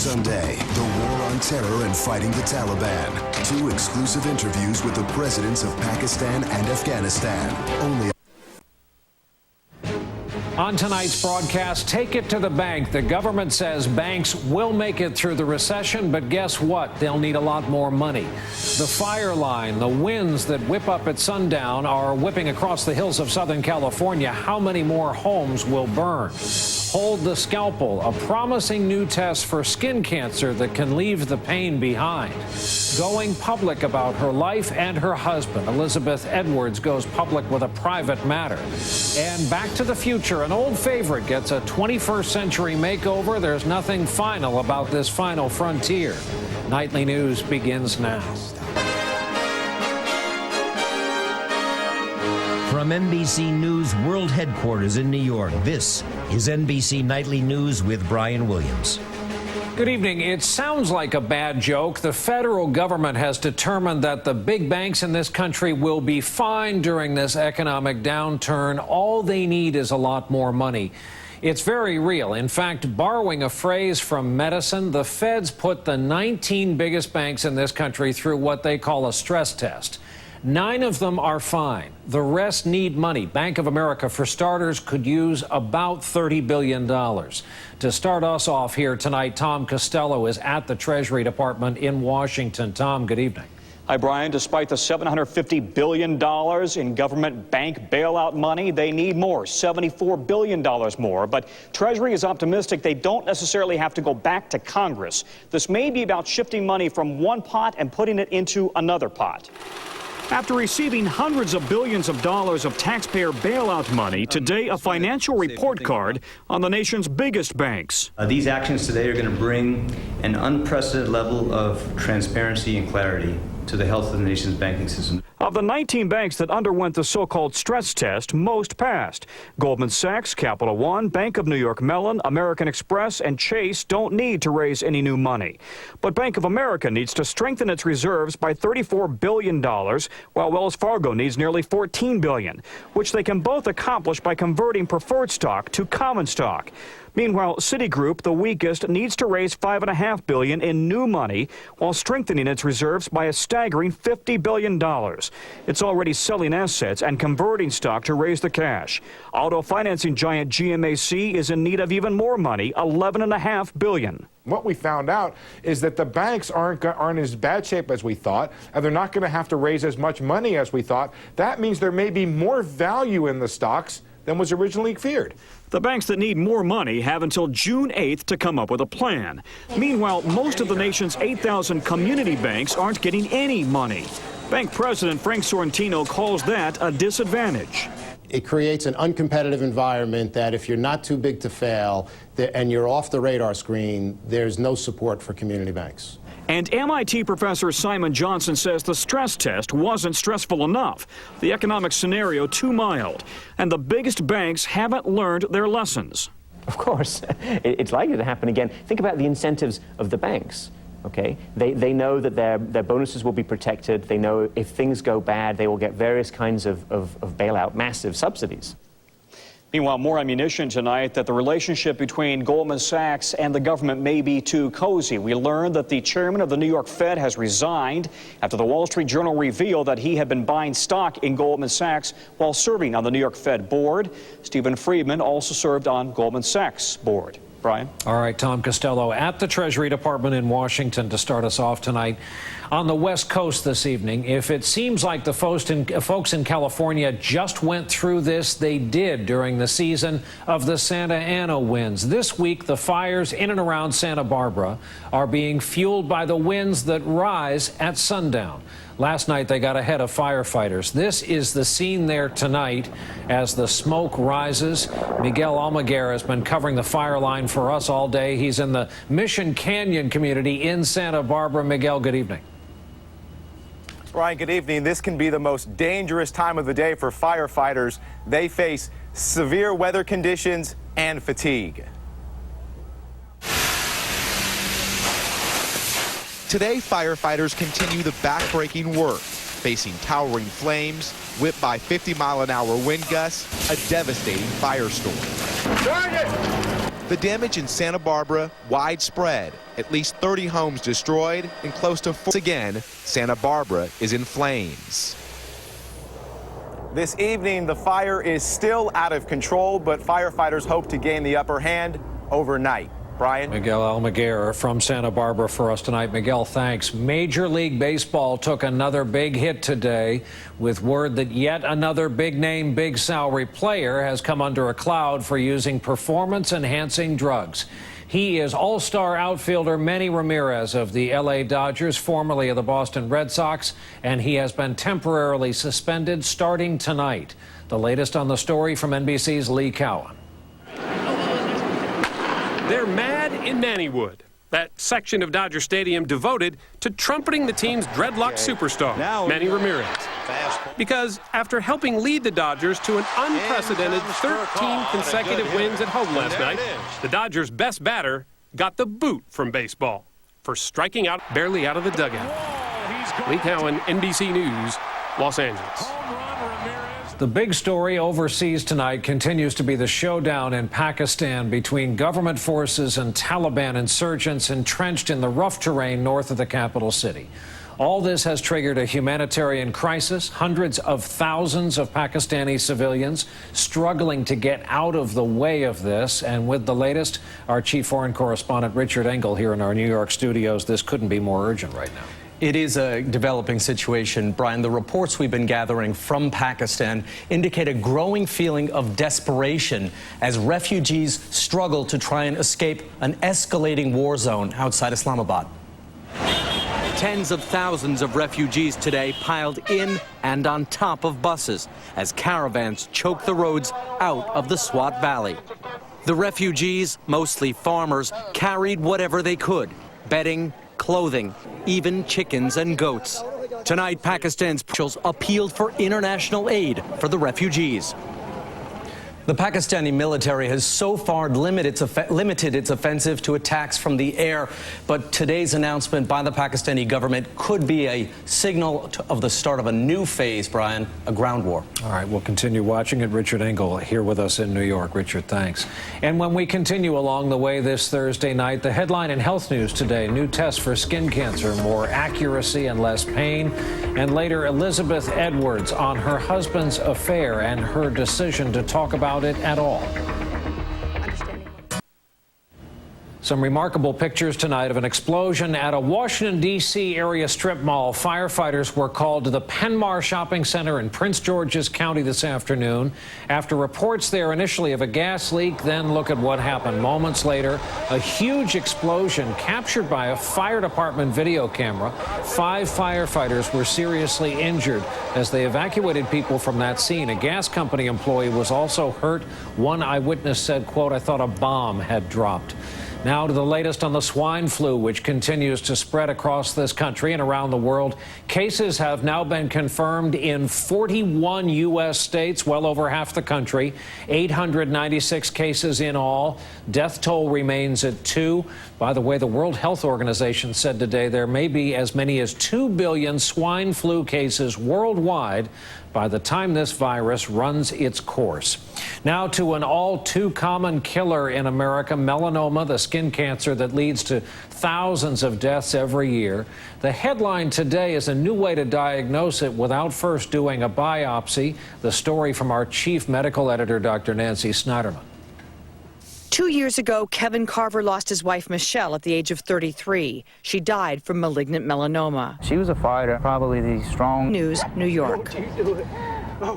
Sunday, the war on terror and fighting the Taliban. 2 exclusive interviews with the presidents of Pakistan and Afghanistan. Only on tonight's broadcast, take it to the bank. The government says banks will make it through the recession, but guess what? They'll need a lot more money. The fire line, the winds that whip up at sundown are whipping across the hills of Southern California. How many more homes will burn? Hold the scalpel, a promising new test for skin cancer that can leave the pain behind. Going public about her life and her husband. Elizabeth Edwards goes public with a private matter. And Back to the Future, an old favorite, gets a 21st century makeover. There's nothing final about this final frontier. Nightly News begins now. From NBC News World Headquarters in New York, this is NBC Nightly News with Brian Williams. Good evening. It sounds like a bad joke. The federal government has determined that the big banks in this country will be fine during this economic downturn. All they need is a lot more money. It's very real. In fact, borrowing a phrase from medicine, the feds put the 19 biggest banks in this country through what they call a stress test. 9 of them are fine. The rest need money. Bank of America, for starters, could use about $30 billion. To start us off here tonight, Tom Costello is at the Treasury Department in Washington. Tom, good evening. Hi, Brian. Despite the $750 billion in government bank bailout money, they need more, $74 billion more. But Treasury is optimistic they don't necessarily have to go back to Congress. This may be about shifting money from one pot and putting it into another pot. After receiving hundreds of billions of dollars of taxpayer bailout money, today a financial report card on the nation's biggest banks. These actions today are going to bring an unprecedented level of transparency and clarity to the health of the nation's banking system. Of the 19 banks that underwent the so-called stress test, most passed. Goldman Sachs, Capital One, Bank of New York Mellon, American Express, and Chase don't need to raise any new money. But Bank of America needs to strengthen its reserves by $34 billion, while Wells Fargo needs nearly $14 billion, which they can both accomplish by converting preferred stock to common stock. Meanwhile, Citigroup, the weakest, needs to raise $5.5 billion in new money while strengthening its reserves by a staggering $50 billion. It's already selling assets and converting stock to raise the cash. Auto financing giant GMAC is in need of even more money, $11.5 billion. What we found out is that the banks aren't in as bad shape as we thought, and they're not going to have to raise as much money as we thought. That means there may be more value in the stocks than was originally feared. The banks that need more money have until June 8th to come up with a plan. Meanwhile, most of the nation's 8,000 community banks aren't getting any money. Bank President Frank Sorrentino calls that a disadvantage. It creates an uncompetitive environment that if you're not too big to fail and you're off the radar screen, there's no support for community banks. And MIT professor Simon Johnson says the stress test wasn't stressful enough, the economic scenario too mild, and the biggest banks haven't learned their lessons. Of course, it's likely to happen again. Think about the incentives of the banks. Okay, they know that their bonuses will be protected. They know if things go bad, they will get various kinds of bailout, massive subsidies. Meanwhile, more ammunition tonight that the relationship between Goldman Sachs and the government may be too cozy. We learned that the chairman of the New York Fed has resigned after the Wall Street Journal revealed that he had been buying stock in Goldman Sachs while serving on the New York Fed board. Stephen Friedman also served on Goldman Sachs board. Brian? All right, Tom Costello at the Treasury Department in Washington to start us off tonight. On the West Coast this evening, if it seems like the folks in California just went through this, they did during the season of the Santa Ana winds. This week, the fires in and around Santa Barbara are being fueled by the winds that rise at sundown. Last night, they got ahead of firefighters. This is the scene there tonight as the smoke rises. Miguel Almaguer has been covering the fire line for us all day. He's in the Mission Canyon community in Santa Barbara. Miguel, good evening. Brian, good evening. This can be the most dangerous time of the day for firefighters. They face severe weather conditions and fatigue. Today, firefighters continue the backbreaking work, facing towering flames, whipped by 50-mile-an-hour wind gusts, a devastating firestorm. The damage in Santa Barbara widespread. At least 30 homes destroyed and close to 40. Again, Santa Barbara is in flames. This evening, the fire is still out of control, but firefighters hope to gain the upper hand overnight. Brian? Miguel Almaguer from Santa Barbara for us tonight. Miguel, thanks. Major League Baseball took another big hit today with word that yet another big-name, big-salary player has come under a cloud for using performance-enhancing drugs. He is all-star outfielder Manny Ramirez of the L.A. Dodgers, formerly of the Boston Red Sox, and he has been temporarily suspended starting tonight. The latest on the story from NBC's Lee Cowan. They're mad in Mannywood, that section of Dodger Stadium devoted to trumpeting the team's dreadlock superstar, Manny Ramirez. Because after helping lead the Dodgers to an unprecedented 13 consecutive wins at home last night, the Dodgers' best batter got the boot from baseball for striking out barely out of the dugout. Lee Cowan, NBC News, Los Angeles. The big story overseas tonight continues to be the showdown in Pakistan between government forces and Taliban insurgents entrenched in the rough terrain north of the capital city. All this has triggered a humanitarian crisis. Hundreds of thousands of Pakistani civilians struggling to get out of the way of this. And with the latest, our chief foreign correspondent Richard Engel here in our New York studios. This couldn't be more urgent right now. It is a developing situation, Brian. The reports we've been gathering from Pakistan indicate a growing feeling of desperation as refugees struggle to try and escape an escalating war zone outside Islamabad. Tens of thousands of refugees today piled in and on top of buses as caravans choke the roads out of the Swat Valley. The refugees, mostly farmers, carried whatever they could: bedding, clothing, even chickens and goats. Tonight, Pakistan's officials appealed for international aid for the refugees. The Pakistani military has so far limited its offensive to attacks from the air, but today's announcement by the Pakistani government could be a signal of the start of a new phase, Brian, a ground war. All right, we'll continue watching it. Richard Engel here with us in New York. Richard, thanks. And when we continue along the way this Thursday night, the headline in health news today: new tests for skin cancer, more accuracy and less pain. And later, Elizabeth Edwards on her husband's affair and her decision to talk about it at all. Some remarkable pictures tonight of an explosion at a Washington, D.C. area strip mall. Firefighters were called to the Penmar Shopping Center in Prince George's County this afternoon after reports there initially of a gas leak. Then look at what happened moments later. A huge explosion captured by a fire department video camera. 5 firefighters were seriously injured as they evacuated people from that scene. A gas company employee was also hurt. One eyewitness said, quote, "I thought a bomb had dropped." Now to the latest on the swine flu, which continues to spread across this country and around the world. Cases have now been confirmed in 41 U.S. states, well over half the country. 896 cases in all. Death toll remains at 2. By the way, the World Health Organization said today there may be as many as 2 billion swine flu cases worldwide by the time this virus runs its course. Now to an all too common killer in America, melanoma, the skin cancer that leads to thousands of deaths every year. The headline today is a new way to diagnose it without first doing a biopsy. The story from our chief medical editor, Dr. Nancy Snyderman. 2 years ago, Kevin Carver lost his wife, Michelle, at the age of 33. She died from malignant melanoma. She was a fighter, probably the strong. News, New York.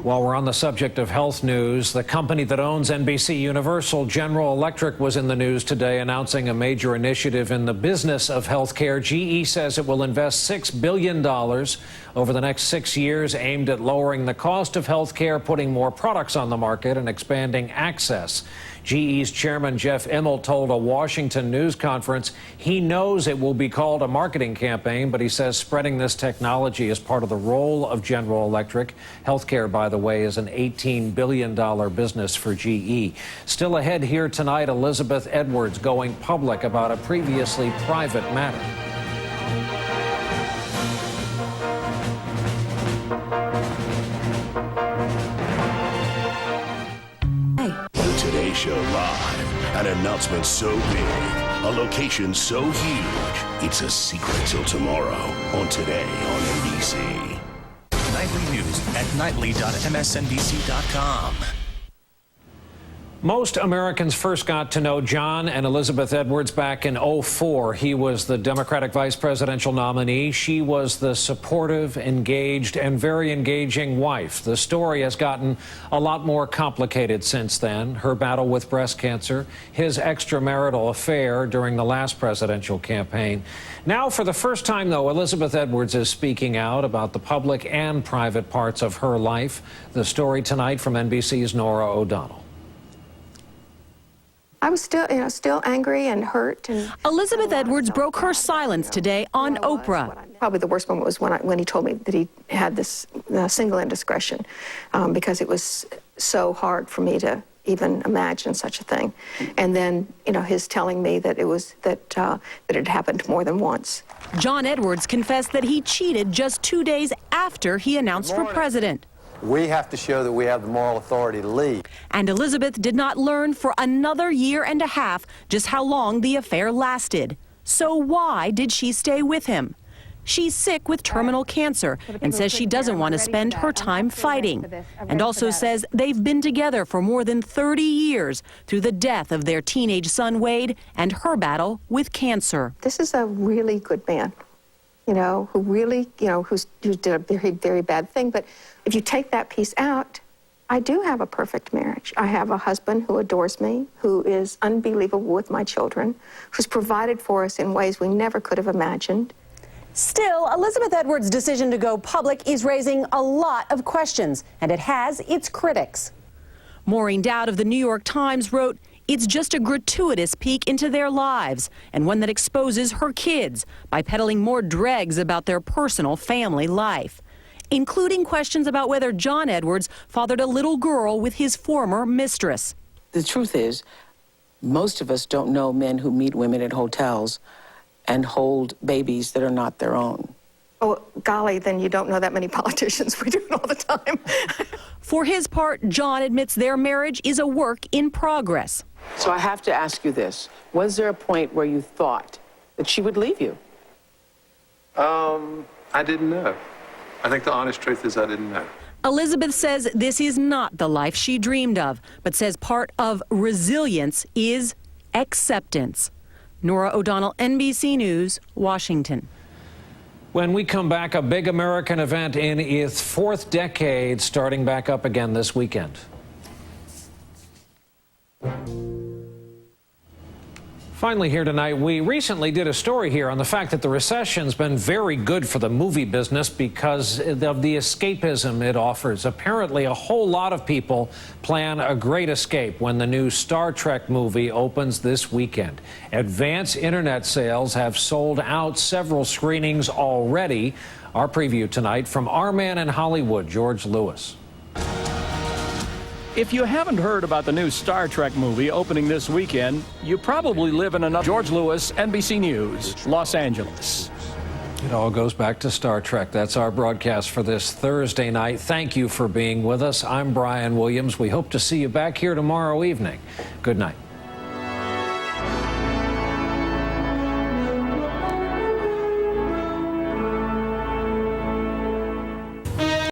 While we're on the subject of health news, the company that owns NBC Universal, General Electric, was in the news today announcing a major initiative in the business of healthcare. GE says it will invest $6 billion over the next 6 years aimed at lowering the cost of healthcare, putting more products on the market, and expanding access. GE's chairman Jeff Immelt told a Washington news conference he knows it will be called a marketing campaign, but he says spreading this technology is part of the role of General Electric. Healthcare, by the way, is an $18 billion business for GE. Still ahead here tonight, Elizabeth Edwards going public about a previously private matter. The Today Show live An announcement so big, a location so huge, it's a secret till tomorrow on Today on NBC. Nightly news at nightly.msnbc.com. Most Americans first got to know John and Elizabeth Edwards back in 2004. He was the Democratic vice presidential nominee. She was the supportive, engaged, and very engaging wife. The story has gotten a lot more complicated since then. Her battle with breast cancer, his extramarital affair during the last presidential campaign. Now, for the first time, though, Elizabeth Edwards is speaking out about the public and private parts of her life. The story tonight from NBC's Norah O'Donnell. I was still angry and hurt. And Elizabeth Edwards broke her silence today on Oprah. Probably the worst moment was when he told me that he had this single indiscretion, because it was so hard for me to even imagine such a thing. And then, his telling me that that it happened more than once. John Edwards confessed that he cheated just 2 days after he announced for president. We have to show that we have the moral authority to lead. And Elizabeth did not learn for another year and a half just how long the affair lasted. So why did she stay with him? She's sick with terminal cancer and says she doesn't want to spend her time fighting. And also says they've been together for more than 30 years through the death of their teenage son, Wade, and her battle with cancer. This is a really good man, who really, who did a very, very bad thing. But if you take that piece out, I do have a perfect marriage. I have a husband who adores me, who is unbelievable with my children, who's provided for us in ways we never could have imagined. Still, Elizabeth Edwards' decision to go public is raising a lot of questions, and it has its critics. Maureen Dowd of the New York Times wrote, "It's just a gratuitous peek into their lives, and one that exposes her kids by peddling more dregs about their personal family life, including questions about whether John Edwards fathered a little girl with his former mistress." The truth is, most of us don't know men who meet women at hotels and hold babies that are not their own. Oh, golly, then you don't know that many politicians. We do it all the time. For his part, John admits their marriage is a work in progress. So I have to ask you this. Was there a point where you thought that she would leave you? I didn't know. I think the honest truth is I didn't know. Elizabeth says this is not the life she dreamed of, but says part of resilience is acceptance. Norah O'Donnell, NBC News, Washington. When we come back, a big American event in its fourth decade starting back up again this weekend. Finally here tonight, we recently did a story here on the fact that the recession's been very good for the movie business because of the escapism it offers. Apparently, a whole lot of people plan a great escape when the new Star Trek movie opens this weekend. Advance internet sales have sold out several screenings already. Our preview tonight from our man in Hollywood, George Lewis. If you haven't heard about the new Star Trek movie opening this weekend, you probably live in another. George Lewis, NBC News, Los Angeles. It all goes back to Star Trek. That's our broadcast for this Thursday night. Thank you for being with us. I'm Brian Williams. We hope to see you back here tomorrow evening. Good night.